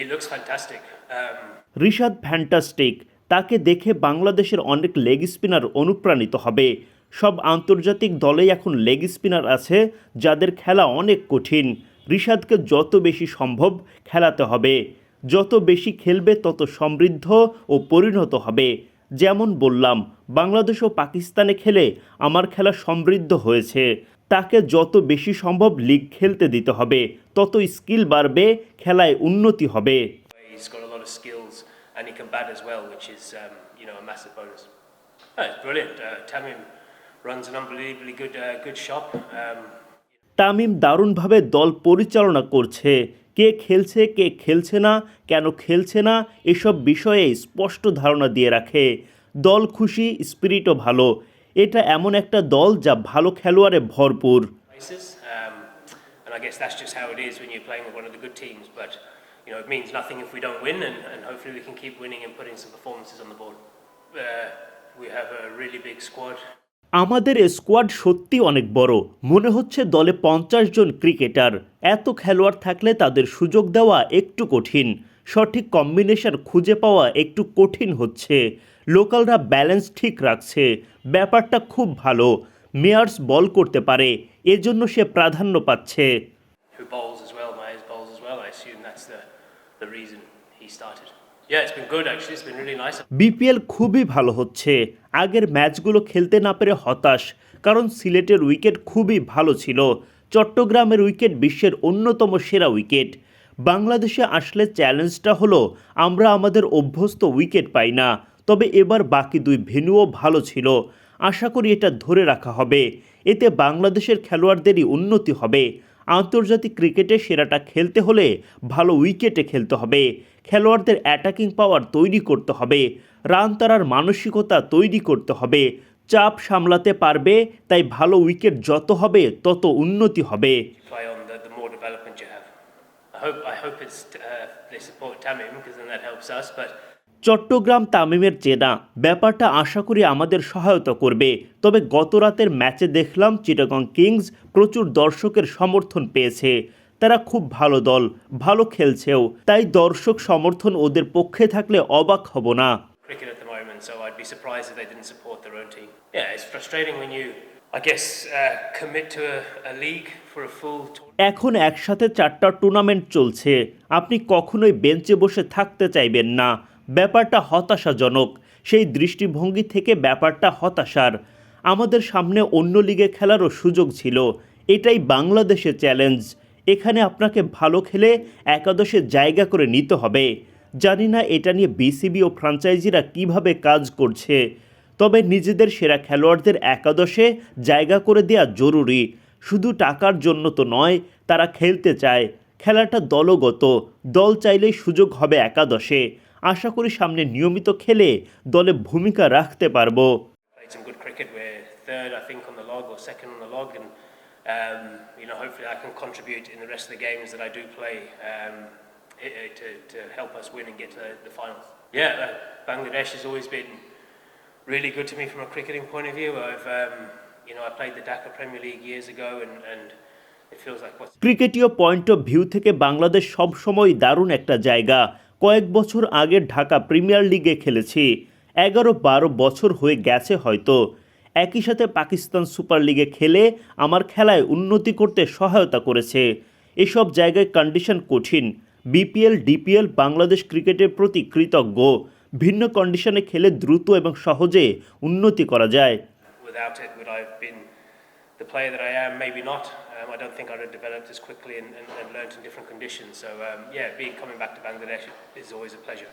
He looks fantastic. Rishad fantastic. তাকে দেখে বাংলাদেশের অনেক লেগ স্পিনার অনুপ্রাণিত হবে। সব আন্তর্জাতিক দলেই এখন লেগ স্পিনার আছে যাদের খেলা অনেক কঠিন। রিশাদকে যত বেশি সম্ভব খেলাতে হবে। যত বেশি খেলবে তত সমৃদ্ধ ও পরিণত হবে। যেমন বললাম, বাংলাদেশ ও পাকিস্তানে খেলে আমার খেলা সমৃদ্ধ হয়েছে। তাকে যত বেশি সম্ভব লিগ খেলতে দিতে হবে, তত স্কিল বাড়বে, খেলায় উন্নতি হবে। He's got a lot of skills and he can bat as well, which is a massive bonus. Oh, it's brilliant. Tamim runs an unbelievably good shop. Tamim দারুণভাবে দল পরিচালনা করছে। কে খেলছে কে খেলছে না, কেন খেলছে না, এসব বিষয়ে স্পষ্ট ধারণা দিয়ে রাখে। দল খুশি, স্পিরিটও ভালো। এটা এমন একটা দল যা ভালো খেলোয়াড়ে ভরপুর। Places, and I guess that's just how it is when you're playing with one of the good teams. But it means nothing if we don't win, and hopefully we can keep winning and putting some performances on the board. We have a really big squad. আমাদের squad সত্যি অনেক বড়। মনে হচ্ছে দলে 50 জন cricketer. এত খেলোয়াড় থাকলে তাদের সুযোগ দেওয়া একটু কঠিন। সঠিক কম্বিনেশন খুঁজে পাওয়া একটু কঠিন হচ্ছে। লোকালরা ব্যালেন্স ঠিক রাখছে। ব্যাপারটা খুব ভালো। মেয়ার্স বল করতে পারে, এজন্য সে প্রাধান্য পাচ্ছে। Who bowls as well, Myers bowls as well. I assume that's the reason he started. Yeah, it's been good actually. It's been really nice. BPL খুবই ভালো হচ্ছে। আগের ম্যাচগুলো খেলতে না পেরে হতাশ, কারণ সিলেটের উইকেট খুবই ভালো ছিল। চট্টগ্রামের উইকেট বিশ্বের অন্যতম সেরা উইকেট। বাংলাদেশে আসলে চ্যালেঞ্জটা হলো আমরা আমাদের অভ্যস্ত উইকেট পাই না। তবে এবার বাকি দুই ভেন্যুও ভালো ছিল। আশা করি এটা ধরে রাখা হবে। এতে বাংলাদেশের খেলোয়াড়দেরই উন্নতি হবে। আন্তর্জাতিক ক্রিকেটে সেরাটা খেলতে হলে ভালো উইকেটে খেলতে হবে। খেলোয়াড়দের অ্যাটাকিং পাওয়ার তৈরি করতে হবে। রান তাড়ার মানসিকতা তৈরি করতে হবে। চাপ সামলাতে পারবে, তাই ভালো উইকেট যত হবে তত উন্নতি হবে। Play on the more development you have. I hope it's they support Tamim because then that helps us. But Chittagong তামিমের চেনা ব্যাপারটা আশা করি আমাদের সহায়তা করবে। তবে গত রাতের ম্যাচে দেখলাম চিটাগং কিংস প্রচুর দর্শকের সমর্থন পেয়েছে। তারা খুব ভালো দল, ভালো খেলছেও। তাই দর্শক সমর্থন ওদের পক্ষে থাকলে অবাক হব না। cricket at the moment, so I'd be surprised if they didn't support their own team. Yeah, it's frustrating when you, I guess, commit to a league for a full tournament. এখন একসাথে 4টা টুর্নামেন্ট চলছে। আপনি কখনোই বেঞ্চে বসে থাকতে চাইবেন না। ব্যাপারটা হতাশাজনক। সেই দৃষ্টিভঙ্গি থেকে ব্যাপারটা হতাশার। আমাদের সামনে অন্য লিগে খেলারও সুযোগ ছিল। এটাই বাংলাদেশের চ্যালেঞ্জ। এখানে আপনাকে ভালো খেলে একাদশে জায়গা করে নিতে হবে। জানি না এটা নিয়ে বিসিবি ও ফ্র্যাঞ্চাইজিরা কিভাবে কাজ করছে। তবে নিজেদের সেরা খেলোয়াড়দের একাদশে জায়গা করে দেওয়া জরুরি। শুধু টাকার জন্য তো নয়, তারা খেলতে চায়। খেলাটা দলগত। দল চাইলেই সুযোগ হবে একাদশে। আশা করি সামনে নিয়মিত খেলে দলে ভূমিকা রাখতে পারবো। Played some good cricket. We're third, I think, on the log or second on the log, and hopefully I can contribute in the rest of the games that I do play to help us win and get to the finals. Yeah, Bangladesh has always been really good to me from a cricketing point of view. I played the Dhaka Premier League years ago, and it feels like what's ক্রিকেটীয় point of view থেকে বাংলাদেশ সবসময় দারুণ একটা জায়গা। কয়েক বছর আগে Dhaka premier লিগে খেলেছি। 11-12 বছর হয়ে গেছে হয়তো। একই সাথে পাকিস্তান সুপার লিগে খেলে আমার খেলায় উন্নতি করতে সহায়তা করেছে। এসব জায়গায় কন্ডিশন কঠিন। বিপিএল ডিপিএল বাংলাদেশ ক্রিকেটের প্রতি কৃতজ্ঞ। ভিন্ন কন্ডিশনে খেলে দ্রুত এবং সহজে উন্নতি করা যায়। without it, would I have been the player that I am? Maybe not. I don't think I'd have developed as quickly and learned in different conditions. So, coming back to Bangladesh is always a pleasure.